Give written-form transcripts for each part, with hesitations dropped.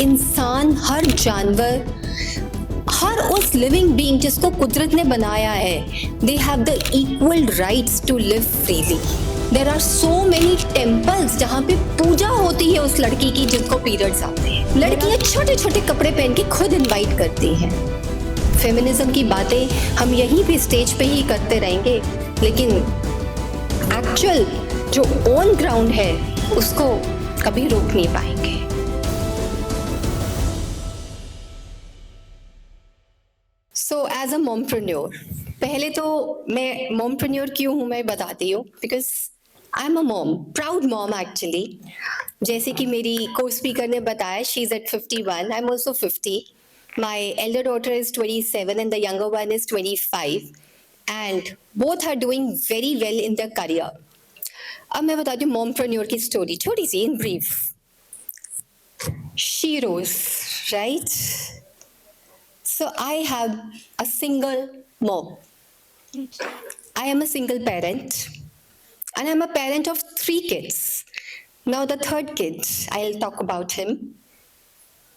इंसान, हर जानवर, हर उस लिविंग बीइंग जिसको कुदरत ने बनाया है, they have the equal rights to live freely. There are so many temples जहाँ पे पूजा होती है उस लड़की की जिसको पीरियड्स आते हैं। लड़कियां छोटे छोटे कपड़े पहन के खुद इनवाइट करती हैं। फेमिनिज्म की बातें हम यहीं पे स्टेज पे ही करते रहेंगे, लेकिन एक्चुअल जो ऑन ग्राउंड है उसको कभी रोक नहीं पाएंगे। सो एज अ मॉमप्रेन्योर, पहले तो मैं मॉमप्रेन्योर क्यों हूँ मैं बताती हूँ, because I am a mom, proud mom actually. जैसे कि मेरी को स्पीकर ने बताया, she is at 51, I am also 50. My elder daughter is 27 and the younger one is 25, and both are doing very well in their career. अब मैं बताती हूँ मॉमप्रेन्योर की स्टोरी, छोटी सी, in brief. She rose, right? So I have a single mom. I am a single parent, and I'm a parent of 3 kids. Now the third kid, I'll talk about him.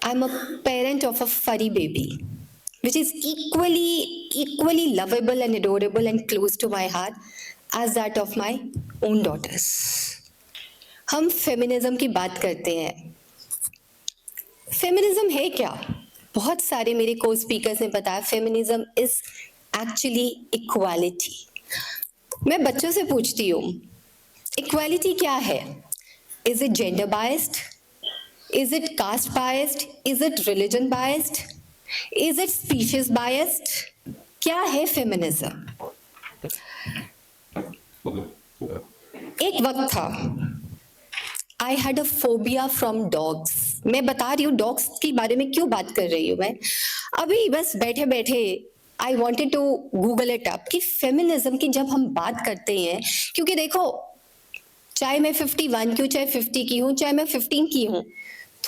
I'm a parent of a furry baby, which is equally lovable and adorable and close to my heart as that of my own daughters. हम feminism की बात करते हैं. Feminism है क्या? बहुत सारे मेरे को स्पीकर्स ने बताया फेमिनिज्म इज एक्चुअली इक्वालिटी. मैं बच्चों से पूछती हूँ, इक्वालिटी क्या है? Is it gender biased? Is it caste biased? Is it religion biased? Is it species biased? क्या है फेमिनिज्म? एक वक्त था, I had a phobia from dogs. मैं बता रही हूँ डॉग्स के बारे में क्यों बात कर रही हूँ मैं. अभी बस बैठे बैठे I wanted to Google it up कि फेमिनिज्म की जब हम बात करते हैं, क्योंकि देखो चाहे मैं 51 की हूँ, चाहे 50 की हूँ, चाहे मैं 15 की हूँ,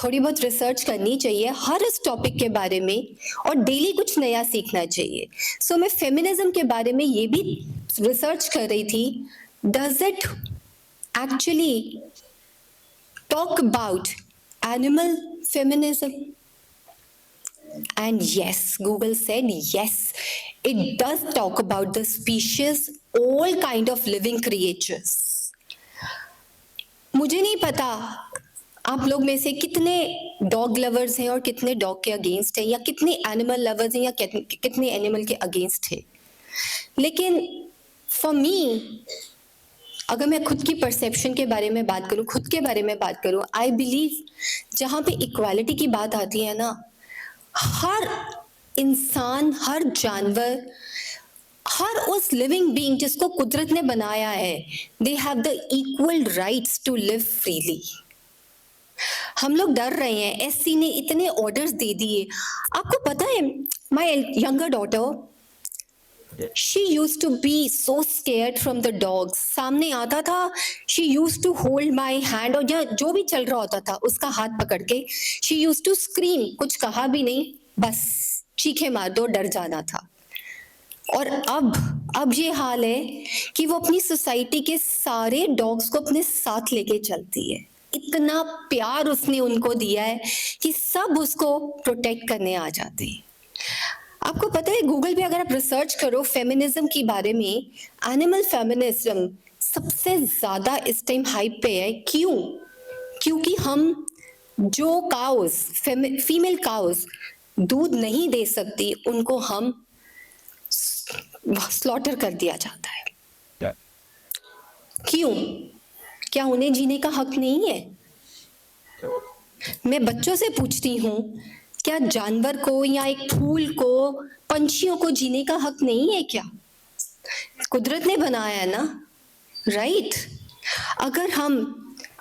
थोड़ी बहुत रिसर्च करनी चाहिए हर इस टॉपिक के बारे में और डेली कुछ नया सीखना चाहिए. सो मैं फेमिनिज्म के बारे में ये भी रिसर्च कर रही थी, does it actually talk about animal feminism? And yes, Google said yes, it does talk about the species, all kind of living creatures. मुझे नहीं पता आप लोग में से कितने डॉग लवर्स हैं और कितने डॉग के अगेंस्ट हैं, या कितने एनिमल लवर्स हैं या कितने एनिमल के अगेंस्ट हैं. लेकिन फॉर मी, अगर मैं खुद की परसेप्शन के बारे में बात करूं, खुद के बारे में बात करूं, आई बिलीव जहां पे इक्वालिटी की बात आती है ना, हर इंसान, हर जानवर, हर उस लिविंग बीइंग जिसको कुदरत ने बनाया है, they have the equal rights to live freely. हम लोग डर रहे हैं, एससी ने इतने ऑर्डर्स दे दिए. आपको पता है, my younger daughter, she used to be so scared from the dogs. सामने आता था, she used to hold my hand, और जो भी चल रहा होता था उसका हाथ पकड़ के she used to scream. कुछ कहा भी नहीं, बस चीखे मार दो, डर जाना था. और अब ये हाल है कि वो अपनी सोसाइटी के सारे डॉग्स को अपने साथ लेके चलती है. इतना प्यार उसने उनको दिया है कि सब उसको प्रोटेक्ट करने आ जाते हैं. आपको पता है, गूगल पे अगर आप रिसर्च करो फेमिनिज्म के बारे में, एनिमल फेमिनिज्म सबसे ज्यादा इस टाइम हाइप पे है. क्यों? क्योंकि हम जो काउस, फीमेल काउस दूध नहीं दे सकती, उनको हम स्लॉटर कर दिया जाता है. क्यों? क्या उन्हें जीने का हक नहीं है? मैं बच्चों से पूछती हूँ, क्या जानवर को या एक फूल को, पंछियों को जीने का हक नहीं है क्या? कुदरत ने बनाया है ना, राइट? अगर हम,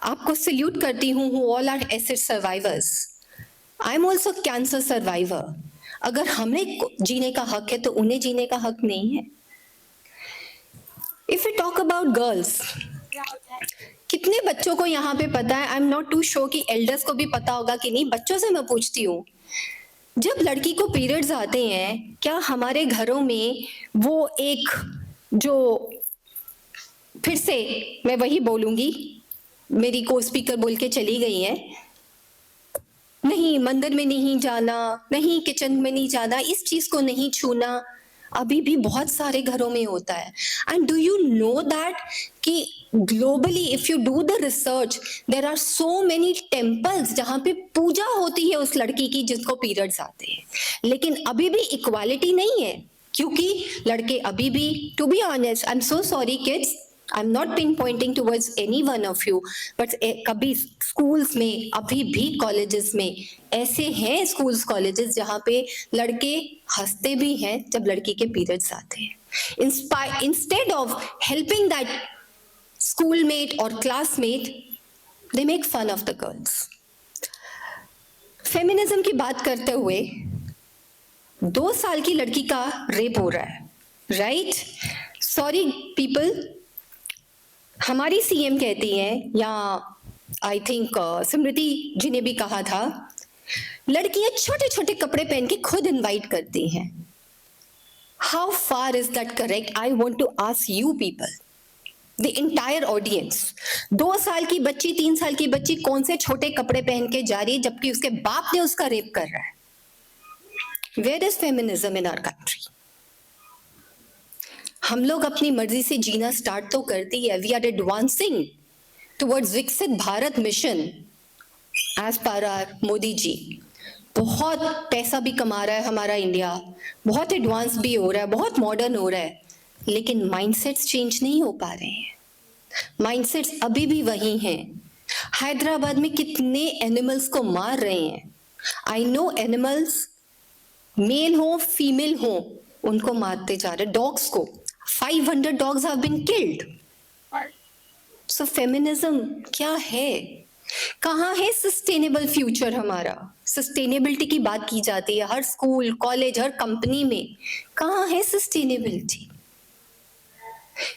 आपको सल्यूट करती हूँ, all are acid survivors, I am also cancer survivor. अगर हमें जीने का हक है तो उन्हें जीने का हक नहीं है. If you talk about girls, कितने बच्चों को यहाँ पे पता है, I am not too sure कि एल्डर्स को भी पता होगा कि नहीं, बच्चों से मैं पूछती हूँ, जब लड़की को पीरियड्स आते हैं, क्या हमारे घरों में वो एक, जो, फिर से मैं वही बोलूंगी, मेरी को स्पीकर बोल के चली गई है, नहीं नहीं मंदिर में नहीं जाना, नहीं किचन में नहीं जाना, इस चीज को नहीं छूना, अभी भी बहुत सारे घरों में होता है। And do you know that कि globally if you do the research there are so many temples जहाँ पे पूजा होती है उस लड़की की जिसको पीरियड्स आते हैं, लेकिन अभी भी इक्वालिटी नहीं है, क्योंकि लड़के अभी भी, to be honest, I am so sorry kids, I am not pinpointing towards any one of you, but कभी स्कूल्स में, अभी भी कॉलेजेस में ऐसे हैं स्कूल्स कॉलेजेस जहाँ पे लड़के हंसते भी हैं जब लड़की के पीरियड्स आते हैं। Instead of helping that schoolmate और classmate, they make fun of the girls. Feminism की बात करते हुए 2 साल की लड़की का रेप हो रहा है, राइट? सॉरी पीपल, हमारी सीएम कहती हैं, या आई थिंक स्मृति जी ने भी कहा था, लड़कियां छोटे छोटे कपड़े पहन के खुद इनवाइट करती हैं। How far is that correct? I want to ask you people, the entire audience, 2 साल की बच्ची, 3 साल की बच्ची कौन से छोटे कपड़े पहन के जा रही है जबकि उसके बाप ने उसका रेप कर रहा है? Where is feminism in our country? हम लोग अपनी मर्जी से जीना स्टार्ट तो करती है। We are advancing towards Viksit Bharat mission as per our Modi ji. बहुत पैसा भी कमा रहा है हमारा इंडिया, बहुत एडवांस भी हो रहा है, बहुत मॉडर्न हो रहा है, लेकिन माइंडसेट्स चेंज नहीं हो पा रहे हैं। माइंडसेट्स अभी भी वही हैं। हैदराबाद में कितने एनिमल्स को मार रहे हैं। आई नो एनिमल्स, मेल हो फीमेल हो, उनको मारते जा रहे, डॉग्स को 500 dogs have been killed. So feminism क्या है? कहाँ है सस्टेनेबल फ्यूचर हमारा? सस्टेनेबिलिटी की बात की जाती है हर स्कूल, कॉलेज, हर कंपनी में, कहाँ है sustainability?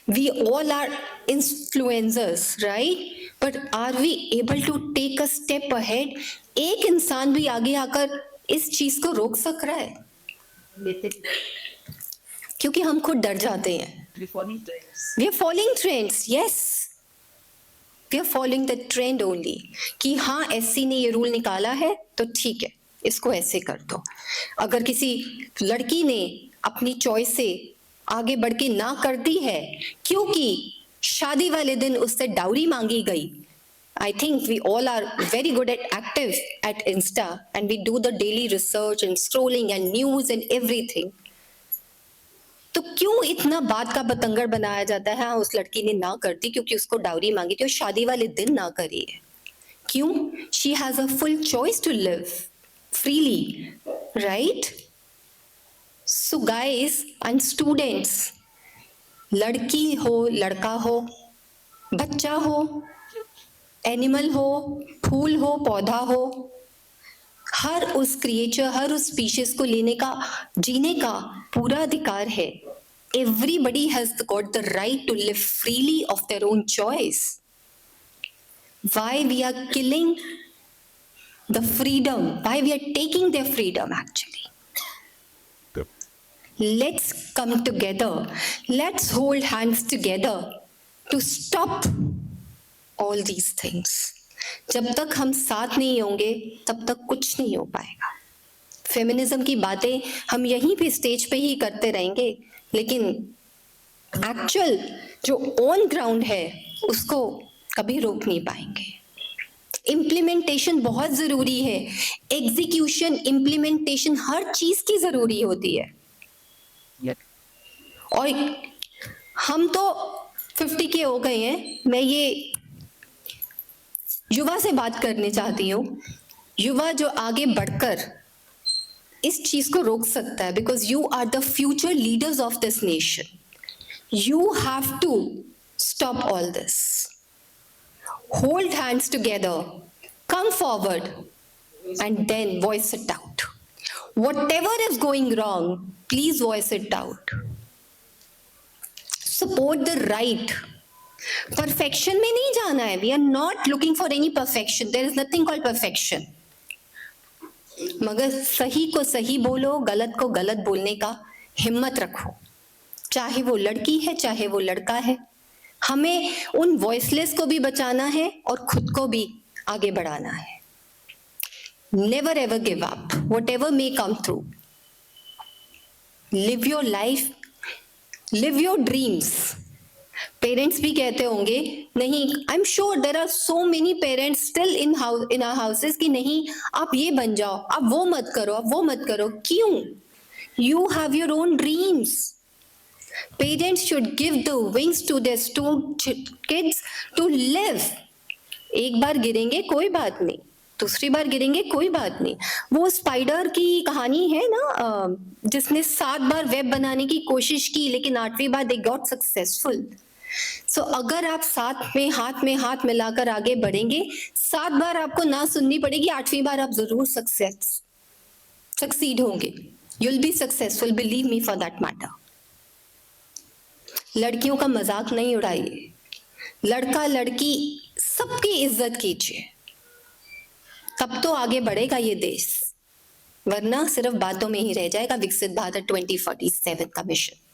We all are influencers, right? But are we able to take a step ahead? एक इंसान भी आगे आकर इस चीज को रोक सक रहा है? क्योंकि हम खुद डर जाते हैं। We are following trends, yes. We are following the trend only. कि हाँ एससी ने ये रूल निकाला है तो ठीक है, इसको ऐसे कर दो। अगर किसी लड़की ने अपनी चॉइस से आगे बढ़ के ना कर दी है क्योंकि शादी वाले दिन उससे डाउरी मांगी गई, I think we all are very good at active at Insta and we do the daily research and scrolling and news and everything. तो क्यों इतना बात का बतंगड़ बनाया जाता है? हाँ उस लड़की ने ना कर दी क्योंकि उसको डाउरी मांगी थी और शादी वाले दिन ना करी है। क्यों? She has a full choice to live freely, right? So guys and students, लड़की हो, लड़का हो, बच्चा हो, एनिमल हो, फूल हो, पौधा हो, हर उस क्रिएचर, हर उस स्पीशीज को लेने का, जीने का पूरा अधिकार है। Everybody has got the right to live freely of their own choice. Why we are killing the freedom? Why we are taking their freedom actually? Yep. Let's come together. Let's hold hands together to stop all these things. जब तक हम साथ नहीं होंगे तब तक कुछ नहीं हो पाएगा। फेमिनिज्म की बातें हम यहीं पे स्टेज पे ही करते रहेंगे, लेकिन एक्चुअल जो ऑन ग्राउंड है उसको कभी रोक नहीं पाएंगे। इम्प्लीमेंटेशन बहुत जरूरी है, एग्जीक्यूशन, इम्प्लीमेंटेशन हर चीज की जरूरी होती है। और हम तो 50 के हो गए हैं। मैं ये युवा से बात करने चाहती हूँ, युवा जो आगे बढ़कर इस चीज को रोक सकता है, because you are the future leaders of this nation. You have to stop all this. Hold hands together, come forward and then voice it out. Whatever is going wrong, please voice it out. Support the right. Perfection में नहीं जाना है. We are not looking for any perfection. There is nothing called perfection. मगर सही को सही बोलो, गलत को गलत बोलने का हिम्मत रखो, चाहे वो लड़की है चाहे वो लड़का है। हमें उन वॉइसलेस को भी बचाना है और खुद को भी आगे बढ़ाना है। Never ever give up, whatever may come through. Live your life, live your dreams. Parents भी कहते होंगे नहीं, I am sure there are so many parents still in our houses कि नहीं आप ये बन जाओ, आप वो मत करो, आप वो मत करो. क्यों? You have your own dreams. Parents should give the wings to their kids to live. एक बार गिरेंगे कोई बात नहीं, दूसरी बार गिरेंगे कोई बात नहीं. वो स्पाइडर की कहानी है ना, जिसने 7 बार वेब बनाने की कोशिश की लेकिन 8वीं बार दे गॉट सक्सेसफुल. सो अगर आप साथ में हाथ मिलाकर आगे बढ़ेंगे, 7 बार आपको ना सुननी पड़ेगी, 8वीं बार आप जरूर सक्सीड होंगे. You'll be successful, believe me for that matter. लड़कियों का मजाक नहीं उड़ाइए. लड़का लड़की सबकी इज्जत कीजिए, तब तो आगे बढ़ेगा ये देश, वरना सिर्फ बातों में ही रह जाएगा विकसित भारत 2047 का mission.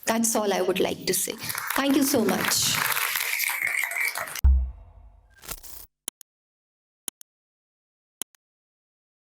That's all I would like to say. Thank you so much.